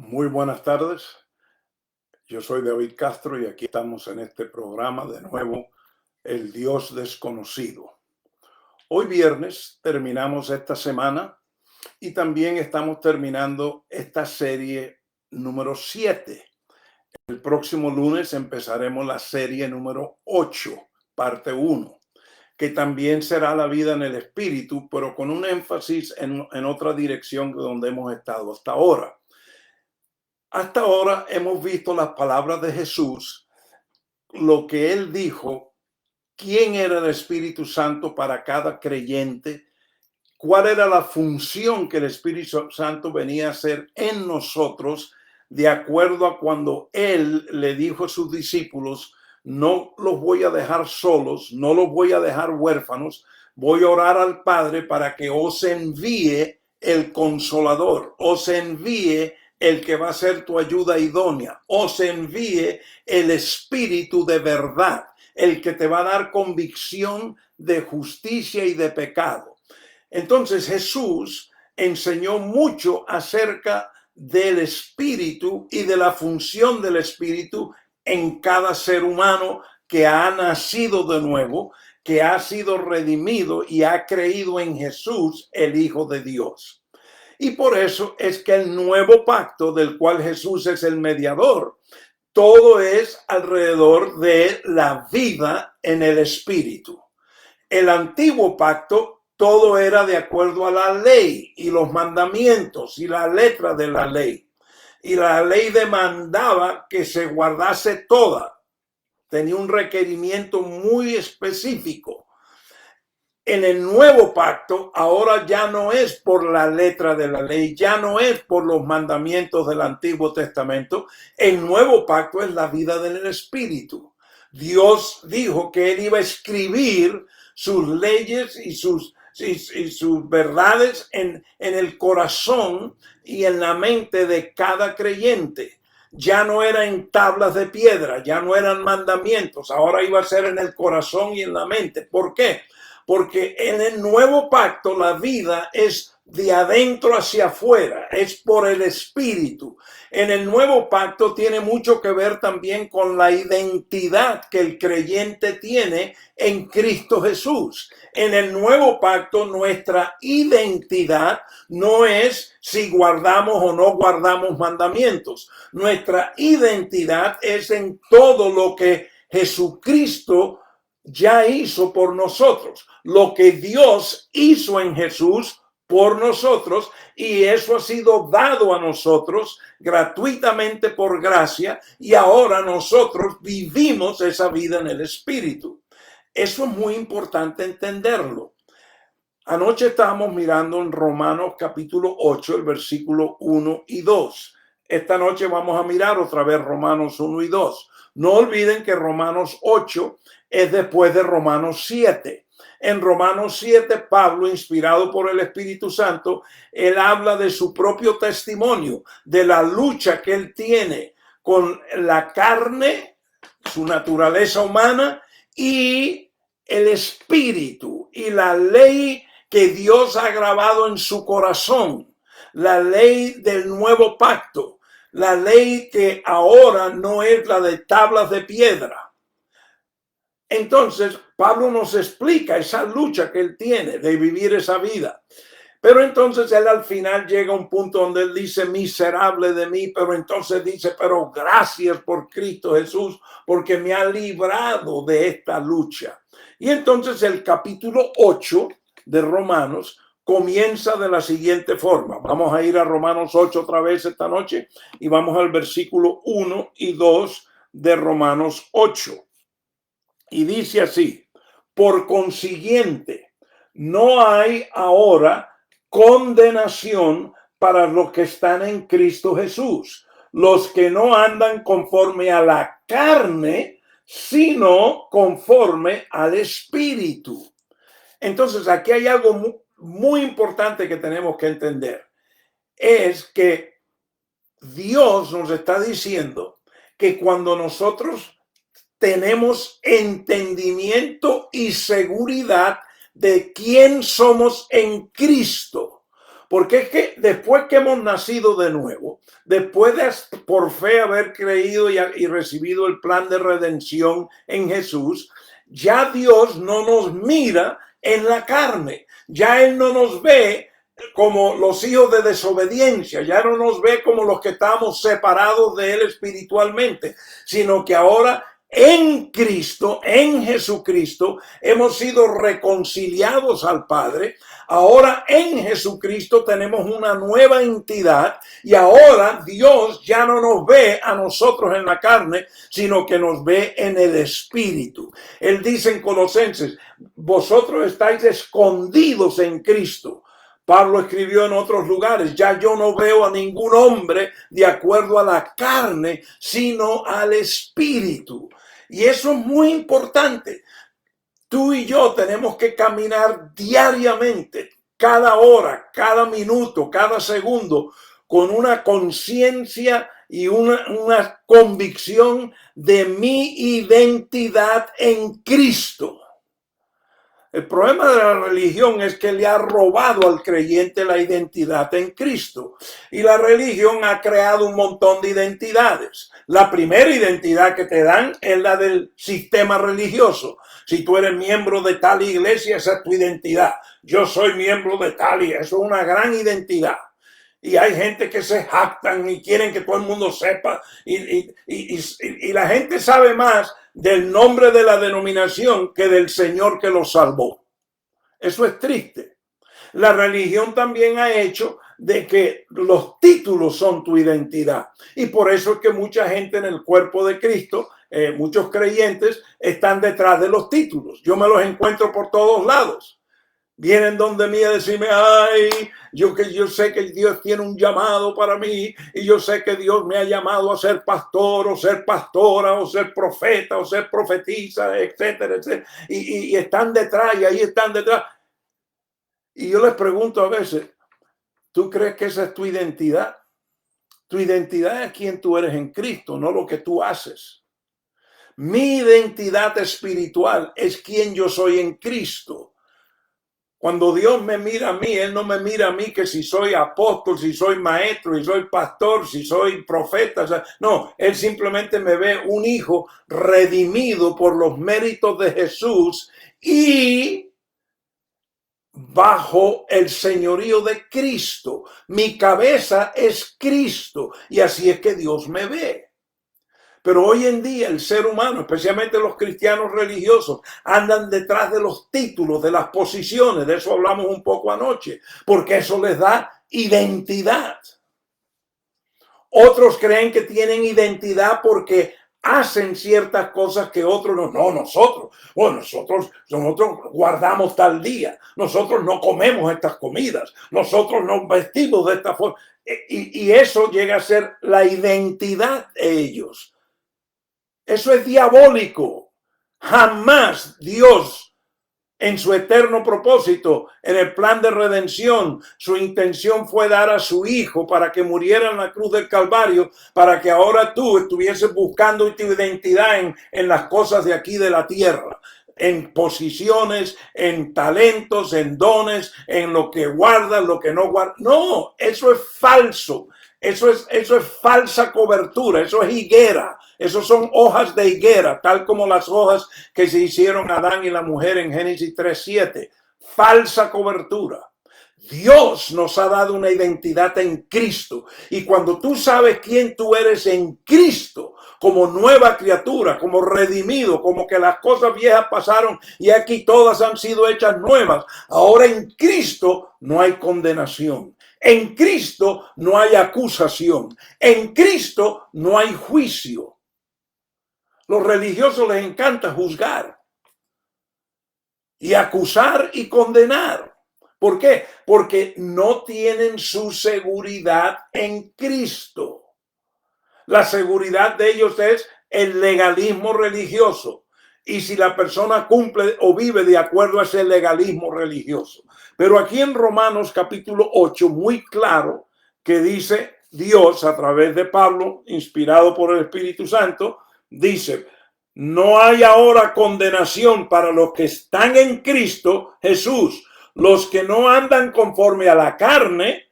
Muy buenas tardes. Yo soy David Castro y aquí estamos en este programa de nuevo, El Dios Desconocido. Hoy viernes terminamos esta semana y también estamos terminando esta serie número 7. El próximo lunes empezaremos la serie número 8, parte 1, que también será la vida en el espíritu, pero con un énfasis en otra dirección que donde hemos estado hasta ahora. Hasta ahora hemos visto las palabras de Jesús, lo que él dijo, quién era el Espíritu Santo para cada creyente, cuál era la función que el Espíritu Santo venía a hacer en nosotros, de acuerdo a cuando él le dijo a sus discípulos: no los voy a dejar solos, no los voy a dejar huérfanos, voy a orar al Padre para que os envíe el Consolador, os envíe el que va a ser tu ayuda idónea, os envíe el Espíritu de verdad, el que te va a dar convicción de justicia y de pecado. Entonces Jesús enseñó mucho acerca del Espíritu y de la función del Espíritu en cada ser humano que ha nacido de nuevo, que ha sido redimido y ha creído en Jesús, el Hijo de Dios. Y por eso es que el nuevo pacto, del cual Jesús es el mediador, todo es alrededor de la vida en el Espíritu. El antiguo pacto, todo era de acuerdo a la ley y los mandamientos y la letra de la ley. Y la ley demandaba que se guardase toda. Tenía un requerimiento muy específico. En el nuevo pacto, ahora ya no es por la letra de la ley, ya no es por los mandamientos del Antiguo Testamento. El nuevo pacto es la vida del Espíritu. Dios dijo que Él iba a escribir sus leyes y sus verdades en el corazón y en la mente de cada creyente. Ya no era en tablas de piedra, ya no eran mandamientos, ahora iba a ser en el corazón y en la mente. ¿Por qué? Porque en el nuevo pacto la vida es de adentro hacia afuera, es por el Espíritu. En el nuevo pacto tiene mucho que ver también con la identidad que el creyente tiene en Cristo Jesús. En el nuevo pacto nuestra identidad no es si guardamos o no guardamos mandamientos. Nuestra identidad es en todo lo que Jesucristo ya hizo por nosotros, lo que Dios hizo en Jesús por nosotros, y eso ha sido dado a nosotros gratuitamente por gracia, y ahora nosotros vivimos esa vida en el Espíritu. Eso es muy importante entenderlo. Anoche estábamos mirando en Romanos capítulo 8, el versículo 1 y 2. Esta noche vamos a mirar otra vez Romanos 1 y 2. No olviden que Romanos 8 es después de Romanos 7. En Romanos 7, Pablo, inspirado por el Espíritu Santo, él habla de su propio testimonio, de la lucha que él tiene con la carne, su naturaleza humana, y el espíritu y la ley que Dios ha grabado en su corazón, la ley del nuevo pacto, la ley que ahora no es la de tablas de piedra. Entonces, Pablo nos explica esa lucha que él tiene de vivir esa vida. Pero entonces él al final llega a un punto donde él dice: miserable de mí, pero entonces dice: pero gracias por Cristo Jesús, porque me ha librado de esta lucha. Y entonces el capítulo 8 de Romanos comienza de la siguiente forma. Vamos a ir a Romanos 8 otra vez esta noche y vamos al versículo 1 y 2 de Romanos 8. Y dice así: por consiguiente, no hay ahora condenación para los que están en Cristo Jesús, los que no andan conforme a la carne, sino conforme al Espíritu. Entonces, aquí hay algo muy importante que tenemos que entender. Es que Dios nos está diciendo que cuando nosotros tenemos entendimiento y seguridad de quién somos en Cristo, Porque es que después que hemos nacido de nuevo, después de por fe haber creído y recibido el plan de redención en Jesús, ya Dios no nos mira en la carne. Ya Él no nos ve como los hijos de desobediencia, ya no nos ve como los que estamos separados de Él espiritualmente, sino que ahora en Cristo, en Jesucristo, hemos sido reconciliados al Padre. Ahora en Jesucristo tenemos una nueva entidad y ahora Dios ya no nos ve a nosotros en la carne, sino que nos ve en el Espíritu. Él dice en Colosenses, vosotros estáis escondidos en Cristo. Pablo escribió en otros lugares, ya yo no veo a ningún hombre de acuerdo a la carne, sino al Espíritu. Y eso es muy importante. Tú y yo tenemos que caminar diariamente, cada hora, cada minuto, cada segundo, con una conciencia y una convicción de mi identidad en Cristo. El problema de la religión es que le ha robado al creyente la identidad en Cristo. Y la religión ha creado un montón de identidades. La primera identidad que te dan es la del sistema religioso. Si tú eres miembro de tal iglesia, esa es tu identidad. Yo soy miembro de tal iglesia. Eso es una gran identidad. Y hay gente que se jactan y quieren que todo el mundo sepa. Y la gente sabe más del nombre de la denominación que del Señor que los salvó. Eso es triste. La religión también ha hecho de que los títulos son tu identidad. Y por eso es que mucha gente en el cuerpo de Cristo, muchos creyentes, están detrás de los títulos. Yo me los encuentro por todos lados. Vienen donde mí a decirme, ay, yo sé que Dios tiene un llamado para mí y yo sé que Dios me ha llamado a ser pastor o ser pastora o ser profeta o ser profetisa, etcétera, etcétera. Y están detrás y ahí están detrás. Y yo les pregunto a veces, ¿tú crees que esa es tu identidad? Tu identidad es quién tú eres en Cristo, no lo que tú haces. Mi identidad espiritual es quién yo soy en Cristo. Cuando Dios me mira a mí, Él no me mira a mí que si soy apóstol, si soy maestro, si soy pastor, si soy profeta. O sea, no, Él simplemente me ve un hijo redimido por los méritos de Jesús y bajo el señorío de Cristo. Mi cabeza es Cristo y así es que Dios me ve. Pero hoy en día el ser humano, especialmente los cristianos religiosos, andan detrás de los títulos, de las posiciones. De eso hablamos un poco anoche, porque eso les da identidad. Otros creen que tienen identidad porque hacen ciertas cosas que otros no. No, nosotros guardamos tal día. Nosotros no comemos estas comidas. Nosotros nos vestimos de esta forma. Y eso llega a ser la identidad de ellos. Eso es diabólico. Jamás Dios, en su eterno propósito, en el plan de redención, su intención fue dar a su hijo para que muriera en la cruz del Calvario, para que ahora tú estuvieses buscando tu identidad en las cosas de aquí de la tierra, en posiciones, en talentos, en dones, en lo que guardas, lo que no guardas. No, eso es falso. Eso es falsa cobertura, eso es higuera, eso son hojas de higuera, tal como las hojas que se hicieron Adán y la mujer en Génesis 3:7. Falsa cobertura. Dios nos ha dado una identidad en Cristo y cuando tú sabes quién tú eres en Cristo, como nueva criatura, como redimido, como que las cosas viejas pasaron y aquí todas han sido hechas nuevas. Ahora en Cristo no hay condenación. En Cristo no hay acusación. En Cristo no hay juicio. Los religiosos les encanta juzgar y acusar y condenar. ¿Por qué? Porque no tienen su seguridad en Cristo. La seguridad de ellos es el legalismo religioso. Y si la persona cumple o vive de acuerdo a ese legalismo religioso. Pero aquí en Romanos capítulo 8, muy claro que dice Dios a través de Pablo, inspirado por el Espíritu Santo, dice, no hay ahora condenación para los que están en Cristo Jesús, los que no andan conforme a la carne,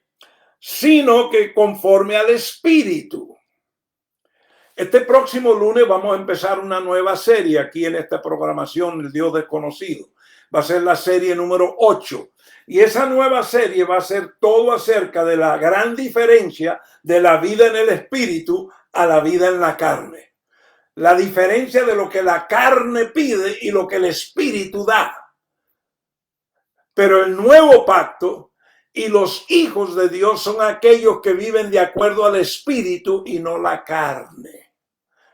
sino que conforme al Espíritu. Este próximo lunes vamos a empezar una nueva serie aquí en esta programación, El Dios Desconocido. Va a ser la serie número 8. Y esa nueva serie va a ser todo acerca de la gran diferencia de la vida en el Espíritu a la vida en la carne. La diferencia de lo que la carne pide y lo que el Espíritu da. Pero el nuevo pacto y los hijos de Dios son aquellos que viven de acuerdo al Espíritu y no la carne.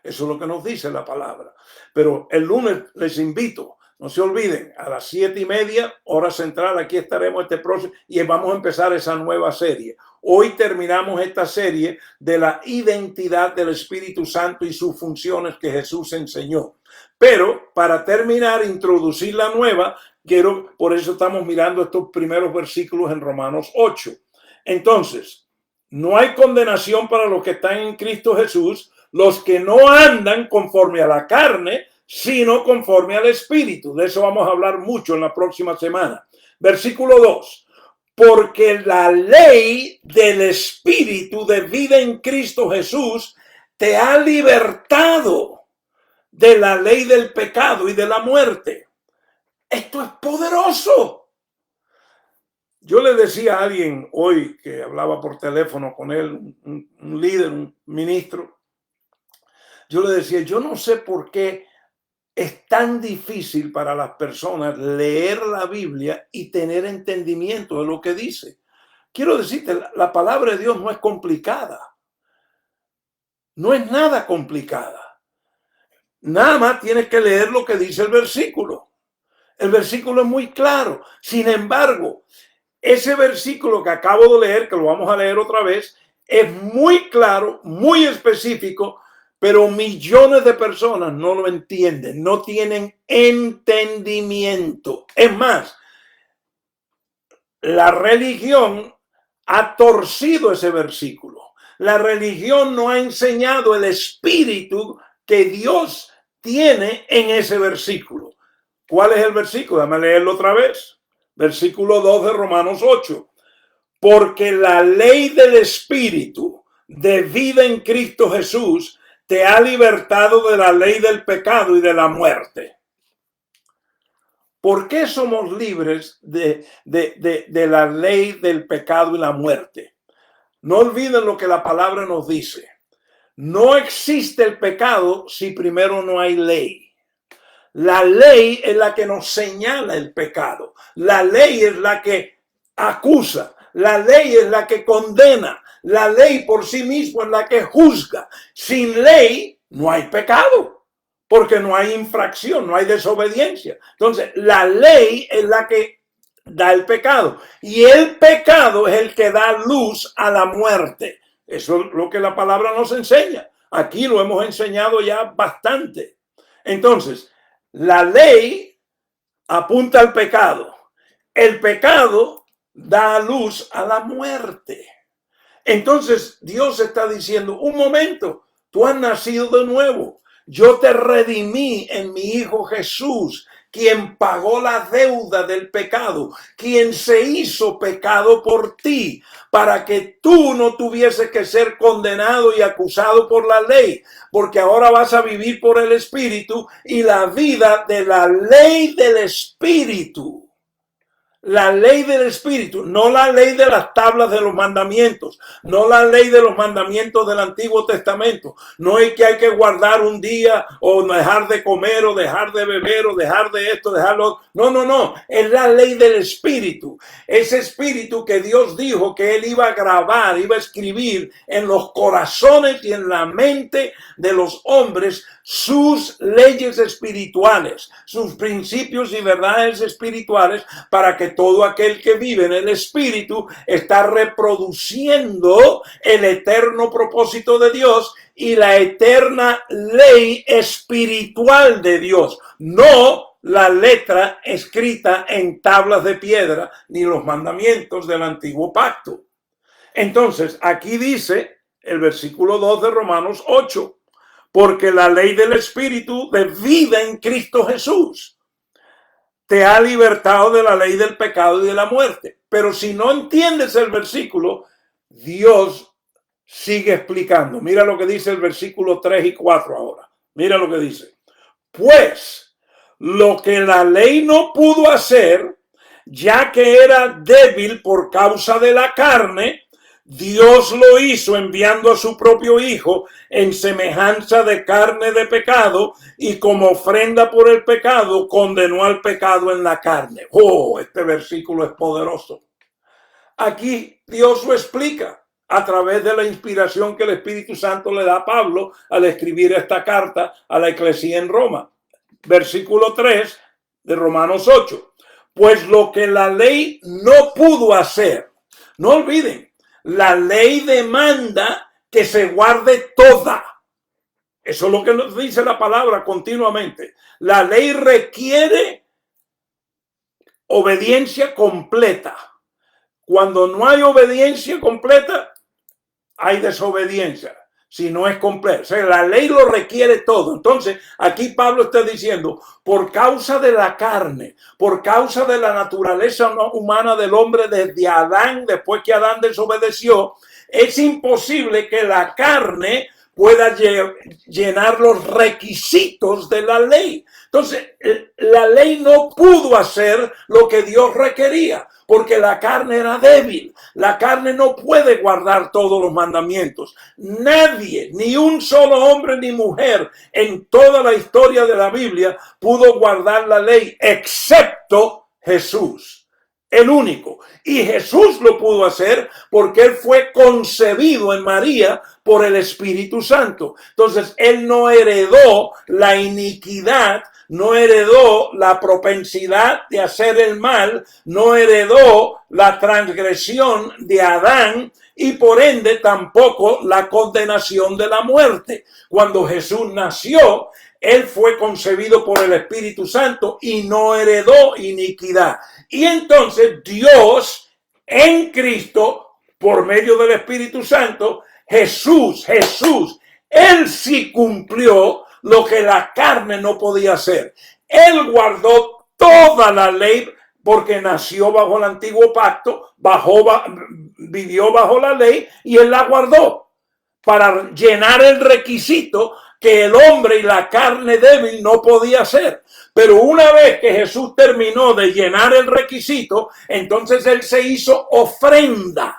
Eso es lo que nos dice la palabra. Pero el lunes les invito, no se olviden, a las 7:30, hora central, aquí estaremos este próximo y vamos a empezar esa nueva serie. Hoy terminamos esta serie de la identidad del Espíritu Santo y sus funciones que Jesús enseñó. Pero para terminar, introducir la nueva, por eso estamos mirando estos primeros versículos en Romanos 8. Entonces, no hay condenación para los que están en Cristo Jesús, los que no andan conforme a la carne, sino conforme al Espíritu. De eso vamos a hablar mucho en la próxima semana. Versículo 2. Porque la ley del Espíritu de vida en Cristo Jesús te ha libertado de la ley del pecado y de la muerte. Esto es poderoso. Yo le decía a alguien hoy que hablaba por teléfono con él, un líder, un ministro. Yo le decía, yo no sé por qué es tan difícil para las personas leer la Biblia y tener entendimiento de lo que dice. Quiero decirte, la palabra de Dios no es complicada. No es nada complicada. Nada más tienes que leer lo que dice el versículo. El versículo es muy claro. Sin embargo, ese versículo que acabo de leer, que lo vamos a leer otra vez, es muy claro, muy específico, pero millones de personas no lo entienden, no tienen entendimiento. Es más, la religión ha torcido ese versículo. La religión no ha enseñado el espíritu que Dios tiene en ese versículo. ¿Cuál es el versículo? Déjame leerlo otra vez. Versículo 2 de Romanos 8. Porque la ley del espíritu de vida en Cristo Jesús te ha libertado de la ley del pecado y de la muerte. ¿Por qué somos libres de la ley del pecado y la muerte? No olviden lo que la palabra nos dice. No existe el pecado si primero no hay ley. La ley es la que nos señala el pecado. La ley es la que acusa. La ley es la que condena. La ley por sí misma es la que juzga. Sin ley no hay pecado, porque no hay infracción, no hay desobediencia. Entonces, la ley es la que da el pecado. Y el pecado es el que da luz a la muerte. Eso es lo que la palabra nos enseña. Aquí lo hemos enseñado ya bastante. Entonces, la ley apunta al pecado. El pecado da luz a la muerte. Entonces Dios está diciendo, un momento, tú has nacido de nuevo. Yo te redimí en mi Hijo Jesús, quien pagó la deuda del pecado, quien se hizo pecado por ti, para que tú no tuvieses que ser condenado y acusado por la ley, porque ahora vas a vivir por el Espíritu y la vida de la ley del Espíritu. La ley del Espíritu, no la ley de las tablas de los mandamientos, no la ley de los mandamientos del Antiguo Testamento. No es que hay que guardar un día o dejar de comer o dejar de beber o dejar de esto, dejarlo. No. Es la ley del Espíritu. Ese Espíritu que Dios dijo que Él iba a grabar, iba a escribir en los corazones y en la mente de los hombres sus leyes espirituales, sus principios y verdades espirituales, para que todo aquel que vive en el Espíritu está reproduciendo el eterno propósito de Dios y la eterna ley espiritual de Dios, no la letra escrita en tablas de piedra ni los mandamientos del antiguo pacto. Entonces, aquí dice el versículo 2 de Romanos 8, porque la ley del Espíritu de vida en Cristo Jesús te ha libertado de la ley del pecado y de la muerte. Pero si no entiendes el versículo, Dios sigue explicando. Mira lo que dice el versículo 3 y 4 ahora. Mira lo que dice. Pues lo que la ley no pudo hacer, ya que era débil por causa de la carne, Dios lo hizo enviando a su propio Hijo en semejanza de carne de pecado, y como ofrenda por el pecado condenó al pecado en la carne. Oh, este versículo es poderoso. Aquí Dios lo explica a través de la inspiración que el Espíritu Santo le da a Pablo al escribir esta carta a la iglesia en Roma. Versículo 3 de Romanos 8. Pues lo que la ley no pudo hacer, no olviden, la ley demanda que se guarde toda. Eso es lo que nos dice la palabra continuamente. La ley requiere obediencia completa. Cuando no hay obediencia completa, hay desobediencia. Si no es completa, o sea, la ley lo requiere todo. Entonces, aquí Pablo está diciendo, por causa de la carne, por causa de la naturaleza humana del hombre desde Adán, después que Adán desobedeció, es imposible que la carne pueda llenar los requisitos de la ley. Entonces, la ley no pudo hacer lo que Dios requería, porque la carne era débil. La carne no puede guardar todos los mandamientos. Nadie, ni un solo hombre ni mujer en toda la historia de la Biblia pudo guardar la ley, excepto Jesús. El único. Y Jesús lo pudo hacer porque él fue concebido en María por el Espíritu Santo. Entonces, él no heredó la iniquidad, no heredó la propensidad de hacer el mal, no heredó la transgresión de Adán y por ende tampoco la condenación de la muerte. Cuando Jesús nació, él fue concebido por el Espíritu Santo y no heredó iniquidad. Y entonces Dios en Cristo, por medio del Espíritu Santo, Jesús, él sí cumplió lo que la carne no podía hacer. Él guardó toda la ley porque nació bajo el antiguo pacto, vivió bajo la ley y él la guardó para llenar el requisito que el hombre y la carne débil no podía hacer. Pero una vez que Jesús terminó de llenar el requisito, entonces él se hizo ofrenda.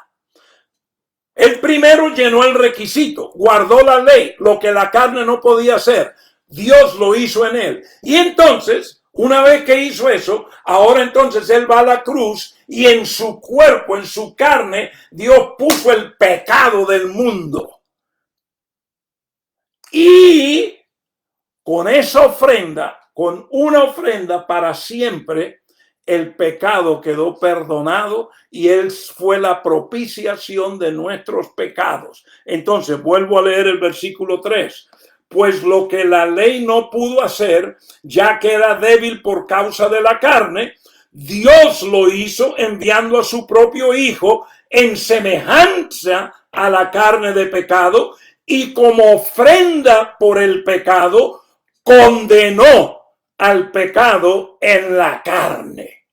Él primero llenó el requisito, guardó la ley, lo que la carne no podía hacer. Dios lo hizo en él. Y entonces, una vez que hizo eso, ahora entonces él va a la cruz y en su cuerpo, en su carne, Dios puso el pecado del mundo. Y con esa ofrenda, con una ofrenda para siempre, el pecado quedó perdonado y él fue la propiciación de nuestros pecados. Entonces, vuelvo a leer el versículo 3. Pues lo que la ley no pudo hacer, ya que era débil por causa de la carne, Dios lo hizo enviando a su propio Hijo en semejanza a la carne de pecado, y como ofrenda por el pecado, condenó al pecado en la carne.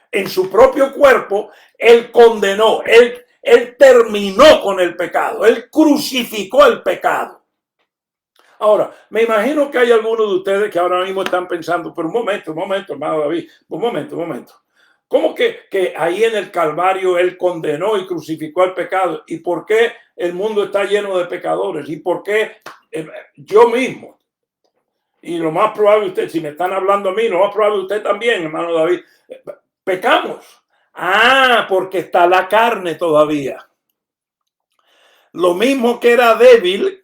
En su propio cuerpo, él condenó, él terminó con el pecado, él crucificó el pecado. Ahora, me imagino que hay algunos de ustedes que ahora mismo están pensando, pero un momento, hermano David, un momento. ¿Cómo que ahí en el Calvario él condenó y crucificó el pecado? ¿Y por qué el mundo está lleno de pecadores? ¿Y por qué yo mismo? Y lo más probable usted, si me están hablando a mí, lo más probable usted también, hermano David, pecamos. Porque está la carne todavía. Lo mismo que era débil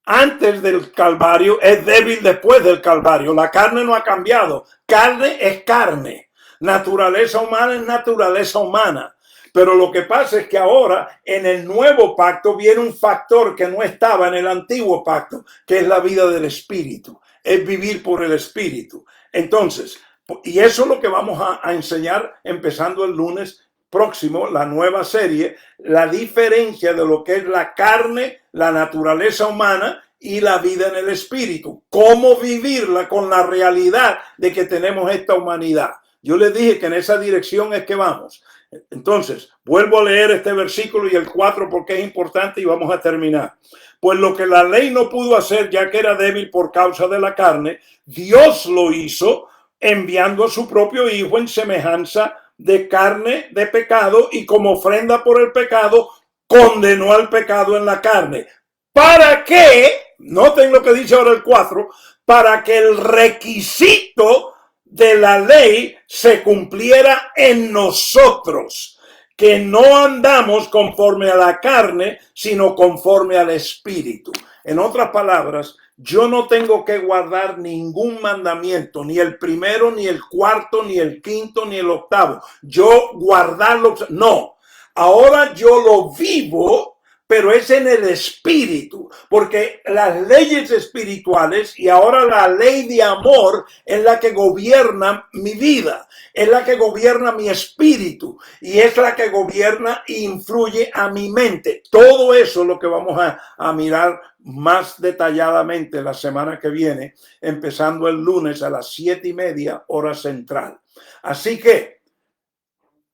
antes del Calvario, es débil después del Calvario. La carne no ha cambiado. Carne es carne. Naturaleza humana es naturaleza humana. Pero lo que pasa es que ahora en el nuevo pacto viene un factor que no estaba en el antiguo pacto, que es la vida del Espíritu, es vivir por el Espíritu. Entonces, y eso es lo que vamos a enseñar empezando el lunes próximo, la nueva serie, la diferencia de lo que es la carne, la naturaleza humana y la vida en el Espíritu. Cómo vivirla con la realidad de que tenemos esta humanidad. Yo les dije que en esa dirección es que vamos. Entonces, vuelvo a leer este versículo y el 4 porque es importante y vamos a terminar. Pues lo que la ley no pudo hacer, ya que era débil por causa de la carne, Dios lo hizo enviando a su propio Hijo en semejanza de carne de pecado, y como ofrenda por el pecado condenó al pecado en la carne. ¿Para qué? Noten lo que dice ahora el 4, para que el requisito de la ley se cumpliera en nosotros, que no andamos conforme a la carne, sino conforme al Espíritu. En otras palabras, yo no tengo que guardar ningún mandamiento, ni el primero, ni el cuarto, ni el quinto, ni el octavo. Yo guardarlo, no. Ahora yo lo vivo, pero es en el espíritu, porque las leyes espirituales y ahora la ley de amor es la que gobierna mi vida, es la que gobierna mi espíritu y es la que gobierna e influye a mi mente. Todo eso es lo que vamos a mirar más detalladamente la semana que viene, empezando el lunes a las 7:30 hora central. Así que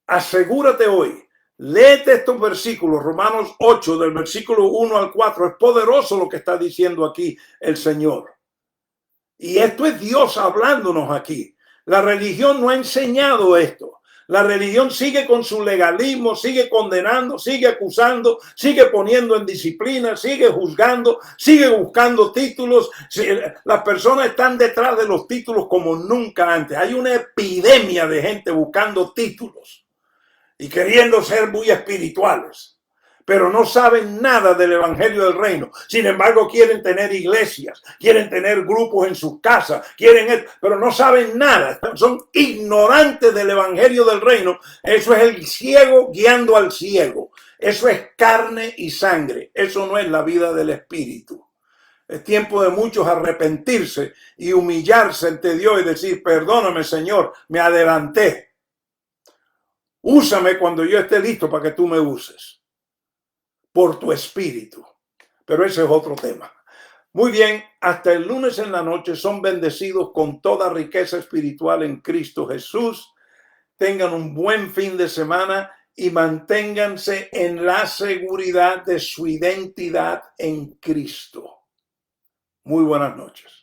asegúrate hoy. Léete estos versículos, Romanos 8, del versículo 1 al 4. Es poderoso lo que está diciendo aquí el Señor. Y esto es Dios hablándonos aquí. La religión no ha enseñado esto. La religión sigue con su legalismo, sigue condenando, sigue acusando, sigue poniendo en disciplina, sigue juzgando, sigue buscando títulos. Las personas están detrás de los títulos como nunca antes. Hay una epidemia de gente buscando títulos y queriendo ser muy espirituales, pero no saben nada del evangelio del reino. Sin embargo, quieren tener iglesias, quieren tener grupos en sus casas, pero no saben nada. Son ignorantes del evangelio del reino. Eso es el ciego guiando al ciego. Eso es carne y sangre. Eso no es la vida del espíritu. Es tiempo de muchos arrepentirse y humillarse ante Dios y decir: perdóname, Señor, me adelanté. Úsame cuando yo esté listo para que tú me uses por tu espíritu. Pero ese es otro tema. Muy bien, hasta el lunes en la noche. Son bendecidos con toda riqueza espiritual en Cristo Jesús. Tengan un buen fin de semana y manténganse en la seguridad de su identidad en Cristo. Muy buenas noches.